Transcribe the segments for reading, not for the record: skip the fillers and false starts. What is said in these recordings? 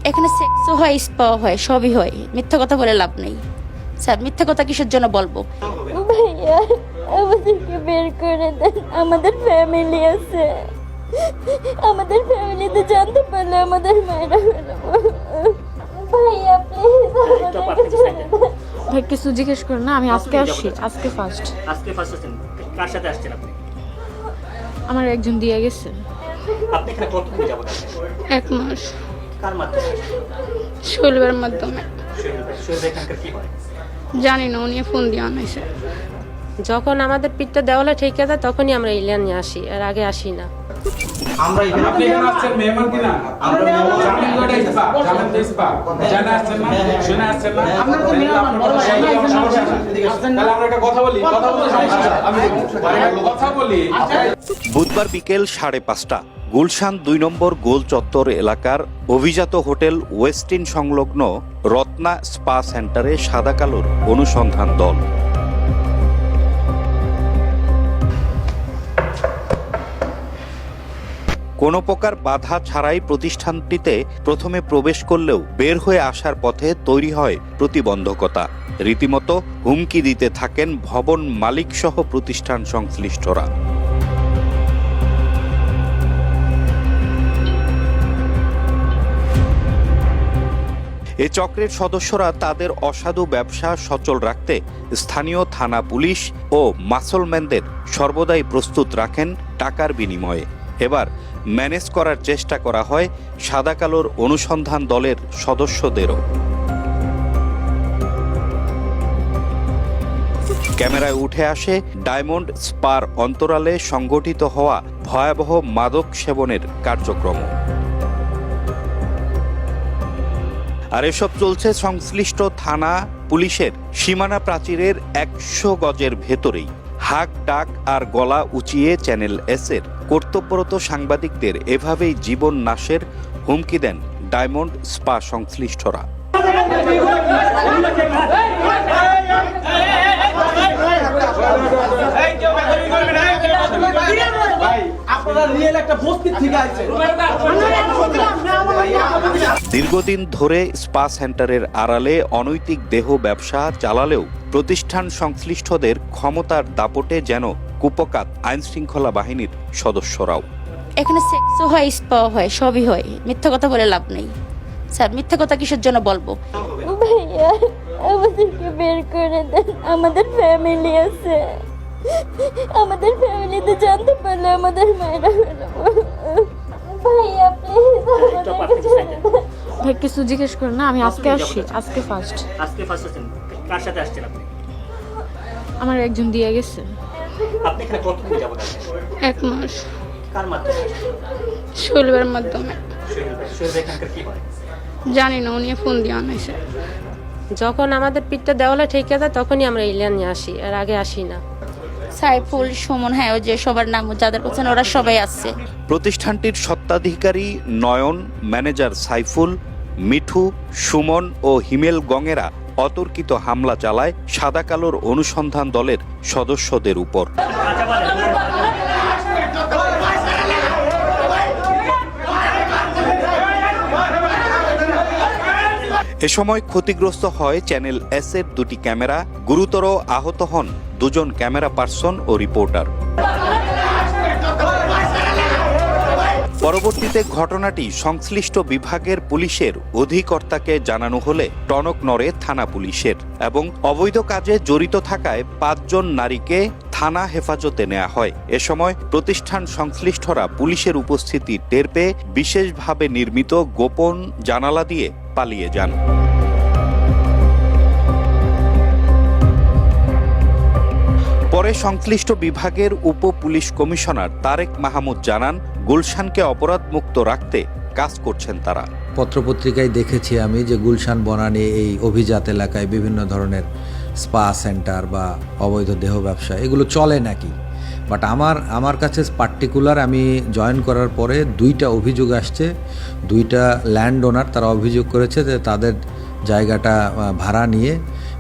এখানে সেক্সও হয়, স্পাও হয়, সবই হয়। মিথ্যা কথা বলে লাভ নেই স্যার। মিথ্যা কথা কিসের জন্য বলবো? ভাইয়া আমাদেরকে বের করে দেন, আমাদের ফ্যামিলি আছে, আমাদের ফ্যামিলিতে জানতে পারলে আমাদের মায়েরা ফেলবো। ভাইয়া প্লিজ আমাদেরকে ছেড়ে দেন। ভাই কিছু জিজ্ঞেস করো না, আমি আজকে আসছি, আজকে ফার্স্ট। আসছেন? কার সাথে আসছেন আপনি? আমার একজন দিয়ে গেছে। আপনি এখানে কতদিন যাবেন? 1 মাস। কার মাধ্যমে? শৈলবের মাধ্যমে। শহীদ এখানকার কি হয়? জানি না, উনি ফোন দিয়ে আনাইছে। যখন আমাদের পিঠটা দেওয়ালে ঠেকে যায় তখনই আমরা ইলিয়ান নিয়ে আসি, আর আগে আসি না। আমরা আপনি এখানে আসছেন মেহমান কিনা? আমরা জামিন করে ইসপা, জামিন দিয়ে ইসপা। জানা আসছেন না? শুনে আসছেন না? আমরা তো মেহমান, বড় ভাই তাহলে আমরা একটা কথা বলি, কথা বলতে সমস্যা আমি কথা বলি। বুধবার বিকেল 5:30 গুলশান 2 নম্বর গোল চত্বর এলাকার অভিজাত হোটেল ওয়েস্টিন সংলগ্ন রত্না স্পা সেন্টারে সাদা কালোর অনুসন্ধান দল। কোনো প্রকার বাধা ছাড়াই প্রতিষ্ঠানটিতে প্রথমে প্রবেশ করলেও বের হয়ে আসার পথে তৈরি হয় প্রতিবন্ধকতা। রীতিমতো হুমকি দিতে থাকেন ভবন মালিকসহ প্রতিষ্ঠান সংশ্লিষ্টরা। এ চক্রের সদস্যরা তাদের অসাধু ব্যবসা সচল রাখতে স্থানীয় থানা পুলিশ ও মাসলম্যানদের সর্বদাই প্রস্তুত রাখেন টাকার বিনিময়ে। এবার ম্যানেজ করার চেষ্টা করা হয় সাদা কালোর অনুসন্ধান দলের সদস্যদেরও। ক্যামেরায় উঠে আসে ডায়মন্ড স্পার অন্তরালে সংগঠিত হওয়া ভয়াবহ মাদক সেবনের কার্যক্রম। আর এসব চলছে সংশ্লিষ্ট থানা পুলিশের সীমানা প্রাচীরের 100 গজের ভেতরেই। হাক ডাক আর গলা উঁচিয়ে চ্যানেল এস-এর কর্তব্যরত সাংবাদিকদের এভাবেই জীবন নাশের হুমকি দেন ডায়মন্ড স্পা সংশ্লিষ্টরা। দীর্ঘদিন ধরে স্পা সেন্টারের আড়ালে অনৈতিক দেহ ব্যবসা চালালেও প্রতিষ্ঠান সংশ্লিষ্টদের ক্ষমতার দাপটে যেন কুপকাত আইন শৃঙ্খলা বাহিনীর সদস্যরাও। এখানে সেক্সও হয়, স্পাও হয়, সবই হয়। মিথ্যা কথা বলে লাভ নেই স্যার। মিথ্যা কথা কিসের জন্য বলবো? ভাইয়া আমাদেরকে বের করে দেন, আমাদের ফ্যামিলি আছে, আমাদের ফ্যামিলিতে জানতে পারলে আমাদের মায়েরা ফেলবো। ভাইয়া প্লিজ আমাদেরকে ছেড়ে দেন। ভাই কিছু জিজ্ঞেস করো না, আমি আজকে আসছি, আজকে ফার্স্ট। আসছেন? কার সাথে আসছেন আপনি? আমার একজন দিয়ে গেছে। আপনি এখানে কতদিন যাবেন? 1 মাস। কার মাধ্যমে? শৈলবের মাধ্যমে। শহীদ এখানকার কি হয়? জানি না, উনি ফোন দিয়ে আনাইছে। যখন আমাদের পিঠটা দেওয়ালে ঠেকে যায় তখনই আমরা ইলিয়ান নিয়ে আসি, আর আগে আসি না। সাইফুল, সুমন, হ্যাঁ ওই যে সবার নাম যাদের বলছেন ওরা সবাই আছে। প্রতিষ্ঠানটির স্বত্বাধিকারী নয়ন, ম্যানেজার সাইফুল, মিঠু, সুমন ও হিমেল গঙেরা অতর্কিত হামলা চালায় সাদা কালোর অনুসন্ধান দলের সদস্যদের উপর। এ সময় ক্ষতিগ্রস্ত হয় চ্যানেল এস-এর 2টি ক্যামেরা। গুরুতর আহত হন 2জন ক্যামেরা পার্সন ও রিপোর্টার। পরবর্তীতে ঘটনাটি সংশ্লিষ্ট বিভাগের পুলিশের অধিকর্তাকে জানানো হলে টনক নড়ে থানা পুলিশের এবং অবৈধ কাজে জড়িত থাকায় 5 জন নারীকে থানা হেফাজতে নেওয়া হয়। এ সময় প্রতিষ্ঠান সংশ্লিষ্টরা পুলিশের উপস্থিতি টের পেয়ে বিশেষভাবে নির্মিত গোপন জানালা দিয়ে পালিয়ে যান। পরে সংশ্লিষ্ট বিভাগের উপ পুলিশ কমিশনার তারেক মাহমুদ জানান, গুলশানকে অপরাধমুক্ত রাখতে কাজ করছেন তারা। পত্রপত্রিকায় দেখেছি আমি যে গুলশান বনানী এই অভিজাত এলাকায় বিভিন্ন ধরনের স্পা সেন্টার বা অবৈধ দেহ ব্যবসা এগুলো চলে নাকি। বাট আমার কাছে পার্টিকুলার আমি জয়েন করার পরে 2টা অভিযোগ আসছে। 2টা ল্যান্ড ওনার তারা অভিযোগ করেছে যে তাদের জায়গাটা ভাড়া নিয়ে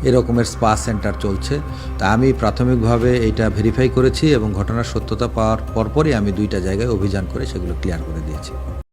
এরকমের স্পা সেন্টার চলছে। তা আমি প্রাথমিকভাবে এটা ভেরিফাই করেছি এবং ঘটনার সত্যতা পাওয়ার পরপরই আমি 2টা জায়গায় অভিযান করে সেগুলো ক্লিয়ার করে দিয়েছি।